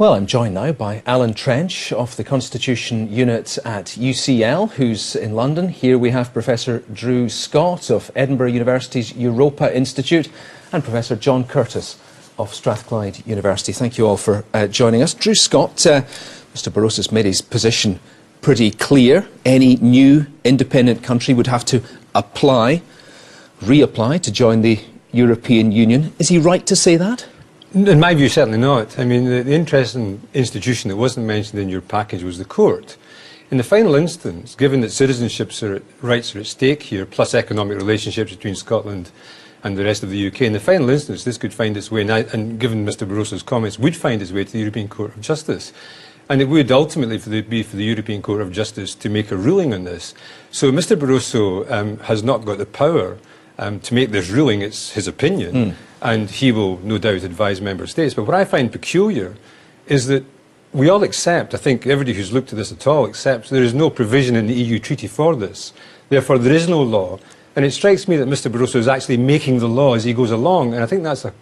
Well, I'm joined now by Alan Trench of the Constitution Unit at UCL, who's in London. Here we have Professor Drew Scott of Edinburgh University's Europa Institute and Professor John Curtis of Strathclyde University. Thank you all for joining us. Drew Scott, Mr Barroso's made his position pretty clear. Any new independent country would have to reapply to join the European Union. Is he right to say that? In my view, certainly not. I mean, the interesting institution that wasn't mentioned in your package was the court. In the final instance, given that citizenship rights are at stake here, plus economic relationships between Scotland and the rest of the UK, in the final instance, this could find its way, and given Mr Barroso's comments, would find its way to the European Court of Justice. And it would ultimately be for the European Court of Justice to make a ruling on this. So Mr Barroso has not got the power to make this ruling. It's his opinion, and he will no doubt advise member states. But what I find peculiar is that we all accept, I think everybody who's looked at this at all accepts, there is no provision in the EU treaty for this. Therefore, there is no law. And it strikes me that Mr Barroso is actually making the law as he goes along, and I think that's a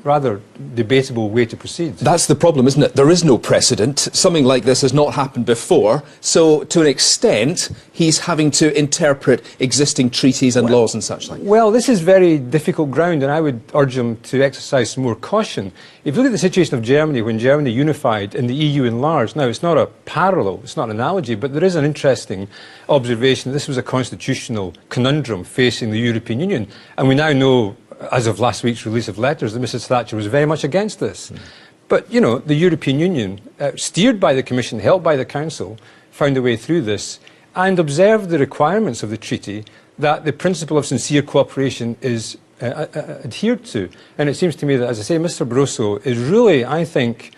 rather debatable way to proceed. That's the problem, isn't it? There is no precedent. Something like this has not happened before. So, to an extent, he's having to interpret existing treaties and laws and such like. Well, this is very difficult ground, and I would urge him to exercise some more caution. If you look at the situation of Germany, when Germany unified and the EU enlarged, now it's not a parallel, it's not an analogy, but there is an interesting observation that this was a constitutional conundrum facing the European Union, and we now know, as of last week's release of letters, that Mrs Thatcher was very much against this. But, you know, the European Union, steered by the Commission, helped by the Council, found a way through this and observed the requirements of the treaty that the principle of sincere cooperation is adhered to. And it seems to me that, as I say, Mr Barroso is really, I think,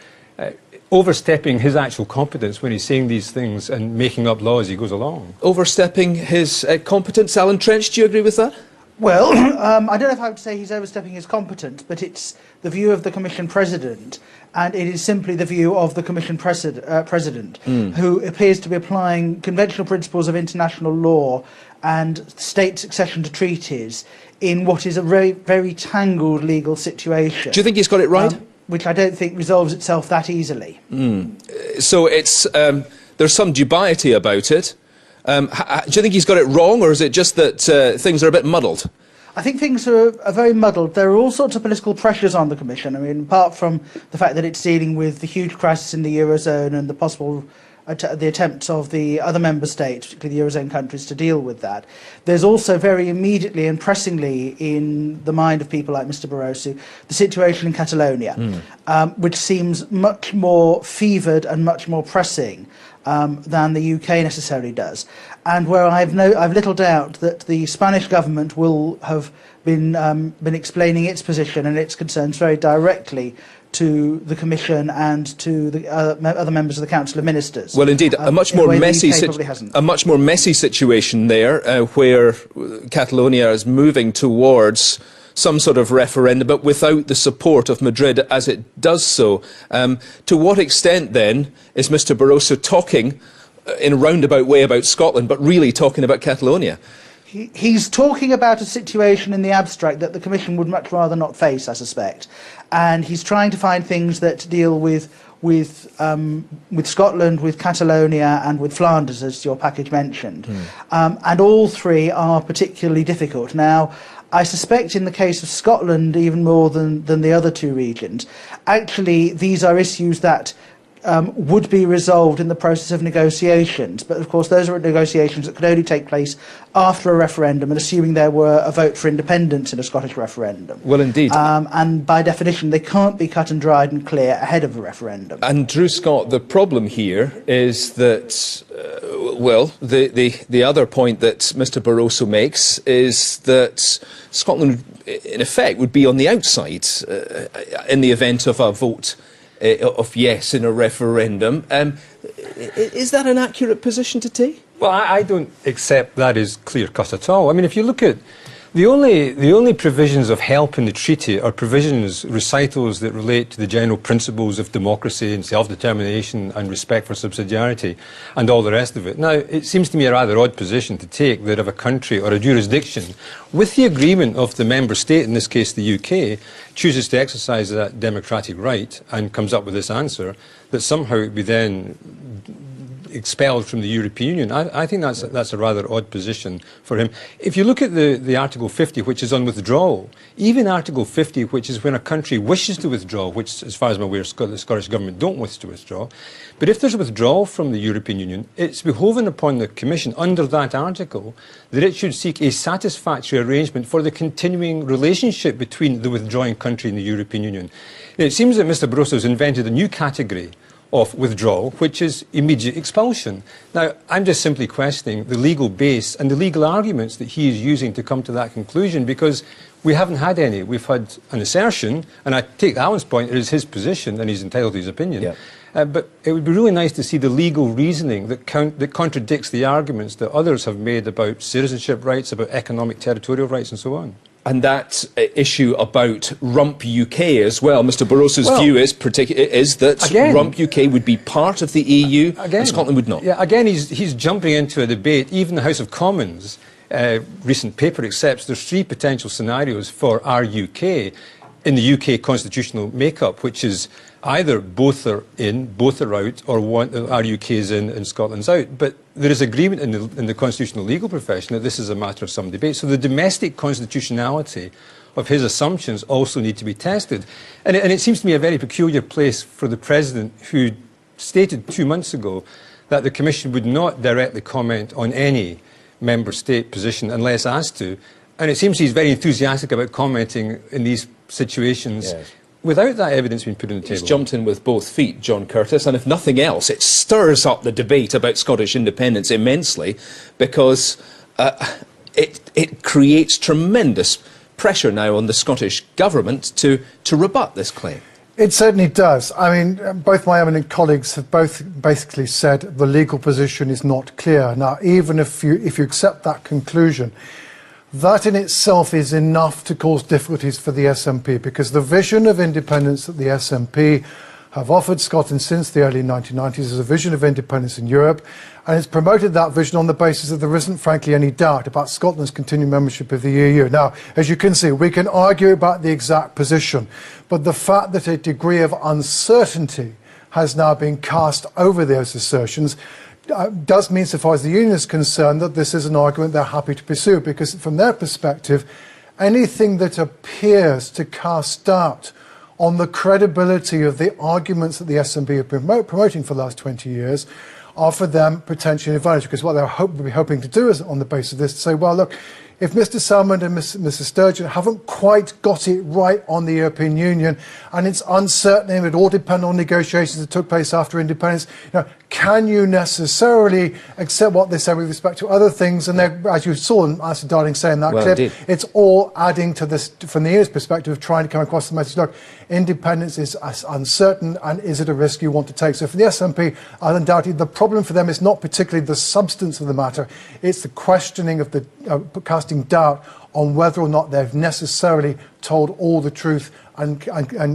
overstepping his actual competence when he's saying these things and making up law as he goes along. Overstepping his competence. Alan Trench, do you agree with that? Well, I don't know if I would say he's overstepping his competence, but it's the view of the Commission President, and it is simply the view of the Commission President, who appears to be applying conventional principles of international law and state succession to treaties in what is a very, very tangled legal situation. Do you think he's got it right? Which I don't think resolves itself that easily. So it's there's some dubiety about it. Do you think he's got it wrong, or is it just that things are a bit muddled? I think things are very muddled. There are all sorts of political pressures on the Commission. I mean, apart from the fact that it's dealing with the huge crisis in the Eurozone and the possible the attempts of the other member states, particularly the Eurozone countries, to deal with that. There's also very immediately and pressingly in the mind of people like Mr Barroso, the situation in Catalonia, which seems much more fevered and much more pressing than the UK necessarily does, and where I've little doubt that the Spanish government will have been explaining its position and its concerns very directly to the Commission and to the other members of the Council of Ministers. Well, indeed, a much more messy situation there, where Catalonia is moving towards some sort of referendum, but without the support of Madrid as it does so. To what extent, then, is Mr Barroso talking in a roundabout way about Scotland, but really talking about Catalonia? He's talking about a situation in the abstract that the Commission would much rather not face, I suspect. And he's trying to find things that deal with Scotland, with Catalonia and with Flanders, as your package mentioned. And all three are particularly difficult. Now, I suspect in the case of Scotland, even more than the other two regions, actually these are issues that would be resolved in the process of negotiations. But of course those are negotiations that could only take place after a referendum, and assuming there were a vote for independence in a Scottish referendum. Well, indeed. And by definition they can't be cut and dried and clear ahead of a referendum. And Drew Scott, the problem here is that, well, the other point that Mr Barroso makes is that Scotland, in effect, would be on the outside in the event of a vote of yes in a referendum. Is that an accurate position to take? Well, I don't accept that as clear-cut at all. I mean, if you look at The only provisions of help in the treaty are provisions, recitals that relate to the general principles of democracy and self-determination and respect for subsidiarity and all the rest of it. Now, it seems to me a rather odd position to take that if a country or a jurisdiction, with the agreement of the member state, in this case the UK, chooses to exercise that democratic right and comes up with this answer, that somehow it be then expelled from the European Union. I think that's a rather odd position for him. If you look at the Article 50, which is on withdrawal, even Article 50, which is when a country wishes to withdraw, which, as far as I'm aware, the Scottish Government don't wish to withdraw, but if there's a withdrawal from the European Union, it's behoven upon the Commission, under that article, that it should seek a satisfactory arrangement for the continuing relationship between the withdrawing country and the European Union. It seems that Mr Barroso has invented a new category of withdrawal, which is immediate expulsion. Now, I'm just simply questioning the legal base and the legal arguments that he is using to come to that conclusion, because we haven't had any. We've had an assertion, and I take Alan's point, it is his position, and he's entitled to his opinion. Yeah. But it would be really nice to see the legal reasoning that contradicts the arguments that others have made about citizenship rights, about economic territorial rights, and so on. And that issue about Rump UK as well. Mr Barroso's view is that again, Rump UK would be part of the EU and Scotland would not. Yeah, again, he's jumping into a debate. Even the House of Commons recent paper accepts there's 3 potential scenarios for our UK in the UK constitutional makeup, which is either both are in, both are out, or our UK is in and Scotland's out. But there is agreement in the constitutional legal profession that this is a matter of some debate. So the domestic constitutionality of his assumptions also need to be tested. And it seems to me a very peculiar place for the President, who stated 2 months ago that the Commission would not directly comment on any member state position unless asked to. And it seems he's very enthusiastic about commenting in these situations. Yes. Without that evidence being put on the table. He's jumped in with both feet, John Curtis, and if nothing else, it stirs up the debate about Scottish independence immensely, because it creates tremendous pressure now on the Scottish Government to rebut this claim. It certainly does. I mean, both my eminent colleagues have both basically said the legal position is not clear. Now, even if you accept that conclusion, that in itself is enough to cause difficulties for the SNP, because the vision of independence that the SNP have offered Scotland since the early 1990s is a vision of independence in Europe, and it's promoted that vision on the basis that there isn't, frankly, any doubt about Scotland's continued membership of the EU. Now, as you can see, we can argue about the exact position, but the fact that a degree of uncertainty has now been cast over those assertions does mean, so far as the Union is concerned, that this is an argument they're happy to pursue, because from their perspective, anything that appears to cast doubt on the credibility of the arguments that the SNP have been promoting for the last 20 years are for them potentially an advantage, because what they're hoping to do is, on the basis of this, to say, well, look, if Mr Salmond and Mr Sturgeon haven't quite got it right on the European Union, and it's uncertain, it would all depend on negotiations that took place after independence, can you necessarily accept what they say with respect to other things? And as you saw Alistair Darling say in that clip, indeed, it's all adding to this, from the EU's perspective, of trying to come across the message, look, independence is uncertain, and is it a risk you want to take? So for the SNP, undoubtedly, the problem for them is not particularly the substance of the matter, it's the questioning of the casting doubt on whether or not they've necessarily told all the truth and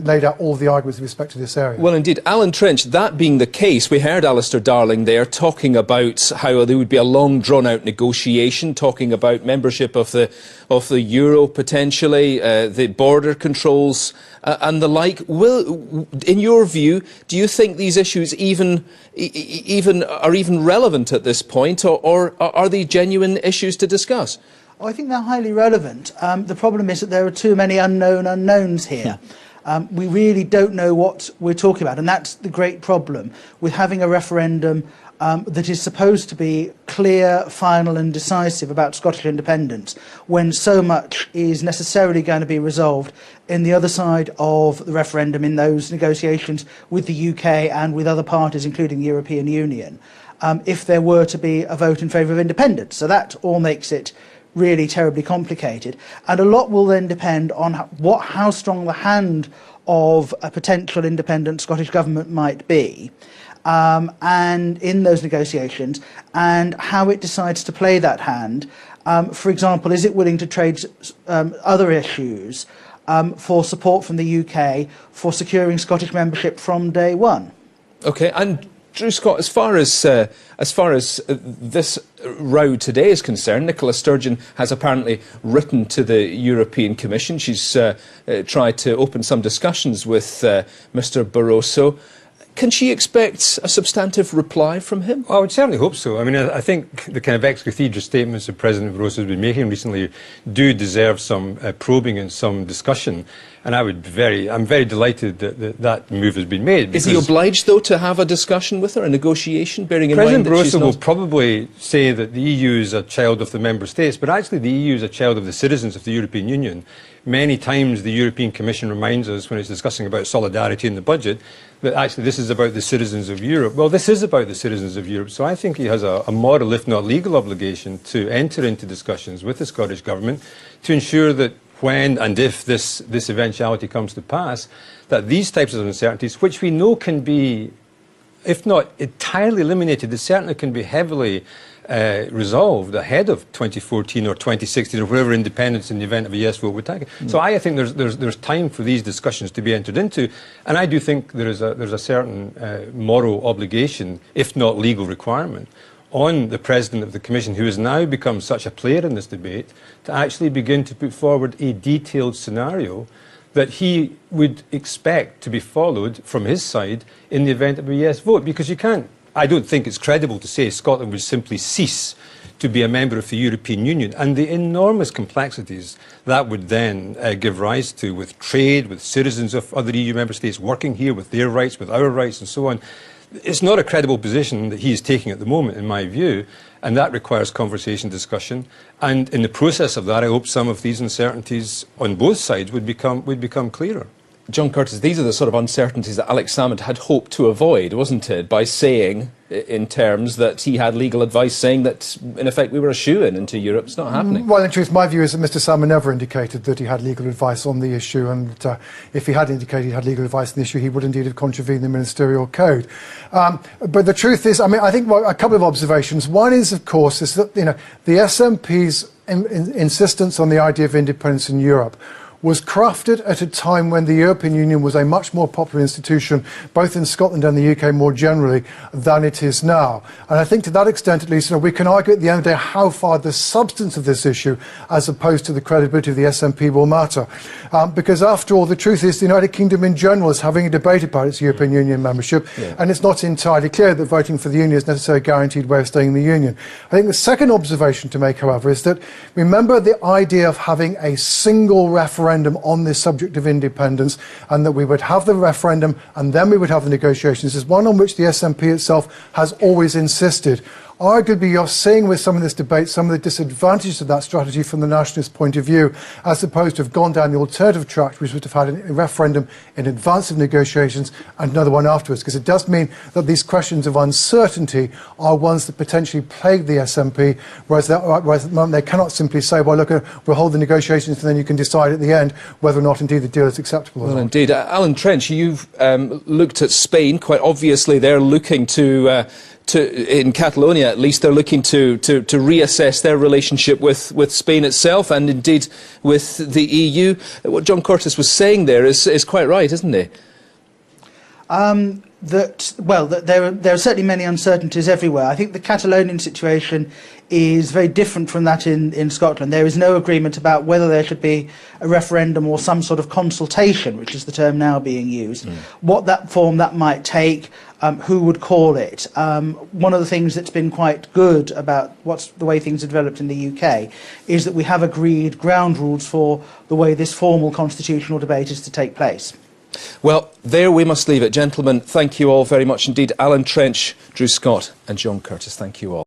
laid out all the arguments with respect to this area. Well, indeed, Alan Trench, that being the case, we heard Alistair Darling there talking about how there would be a long, drawn-out negotiation, talking about membership of the euro potentially, the border controls and the like. In your view, do you think these issues are even relevant at this point, or are they genuine issues to discuss? I think they're highly relevant. The problem is that there are too many unknown unknowns here. We really don't know what we're talking about, and that's the great problem with having a referendum that is supposed to be clear, final and decisive about Scottish independence, when so much is necessarily going to be resolved in the other side of the referendum, in those negotiations with the UK and with other parties, including the European Union, if there were to be a vote in favour of independence. So that all makes it really terribly complicated, and a lot will then depend on how strong the hand of a potential independent Scottish government might be, and in those negotiations, and how it decides to play that hand, For example, is it willing to trade other issues for support from the UK for securing Scottish membership from day one? Okay, and Drew Scott, as far as this row today is concerned, Nicola Sturgeon has apparently written to the European Commission. She's tried to open some discussions with Mr Barroso. Can she expect a substantive reply from him? Well, I would certainly hope so. I mean, I think the kind of ex cathedra statements that President Barroso has been making recently do deserve some probing and some discussion. And I'm very delighted that that move has been made. Is he obliged, though, to have a discussion with her, a negotiation, bearing in mind that she's President Barroso not... will probably say that the EU is a child of the member states, but actually the EU is a child of the citizens of the European Union. Many times the European Commission reminds us, when it's discussing about solidarity in the budget, that actually this is about the citizens of Europe. Well, this is about the citizens of Europe, so I think he has a moral, if not legal, obligation to enter into discussions with the Scottish Government to ensure that when and if this eventuality comes to pass, that these types of uncertainties, which we know can be, if not entirely eliminated, they certainly can be heavily resolved ahead of 2014 or 2016 or whatever independence in the event of a yes vote would take. So I think there's time for these discussions to be entered into, and I do think there's a certain moral obligation, if not legal requirement, on the President of the Commission, who has now become such a player in this debate, to actually begin to put forward a detailed scenario that he would expect to be followed from his side in the event of a yes vote. Because you can't, I don't think it's credible to say Scotland would simply cease to be a member of the European Union, and the enormous complexities that would then give rise to with trade, with citizens of other EU member states working here, with their rights, with our rights and so on. It's not a credible position that he is taking at the moment, in my view, and that requires conversation, discussion. And in the process of that, I hope some of these uncertainties on both sides would become clearer. John Curtis, these are the sort of uncertainties that Alex Salmond had hoped to avoid, wasn't it, by saying in terms that he had legal advice saying that, in effect, we were a shoo-in into Europe. It's not happening. Well, in truth, my view is that Mr Salmond never indicated that he had legal advice on the issue, and if he had indicated he had legal advice on the issue, he would indeed have contravened the ministerial code. But the truth is, I mean, I think a couple of observations. One is, of course, is that, you know, the SNP's insistence on the idea of independence in Europe was crafted at a time when the European Union was a much more popular institution, both in Scotland and the UK more generally, than it is now. And I think to that extent, at least, you know, we can argue at the end of the day how far the substance of this issue, as opposed to the credibility of the SNP, will matter. Because after all, the truth is the United Kingdom in general is having a debate about its European Union membership, and it's not entirely clear that voting for the Union is necessarily a guaranteed way of staying in the Union. I think the second observation to make, however, is that remember the idea of having a single referendum on this subject of independence, and that we would have the referendum and then we would have the negotiations, is one on which the SNP itself has always insisted. Arguably, you're seeing with some of this debate some of the disadvantages of that strategy from the nationalist point of view, as opposed to have gone down the alternative track, which would have had a referendum in advance of negotiations and another one afterwards, because it does mean that these questions of uncertainty are ones that potentially plague the SNP, whereas at the moment they cannot simply say, well, look, we'll hold the negotiations and then you can decide at the end whether or not indeed the deal is acceptable or not. Well, indeed. Alan Trench, you've looked at Spain. Quite obviously, they're looking to in Catalonia at least, they're looking to reassess their relationship with Spain itself and indeed with the EU. What John Curtis was saying there is quite right, isn't he? That there are certainly many uncertainties everywhere. I think the Catalonian situation is very different from that in Scotland. There is no agreement about whether there should be a referendum or some sort of consultation, which is the term now being used, what that form that might take, who would call it. One of the things that's been quite good about the way things have developed in the UK is that we have agreed ground rules for the way this formal constitutional debate is to take place. Well, there we must leave it. Gentlemen, thank you all very much indeed. Alan Trench, Drew Scott and John Curtis, thank you all.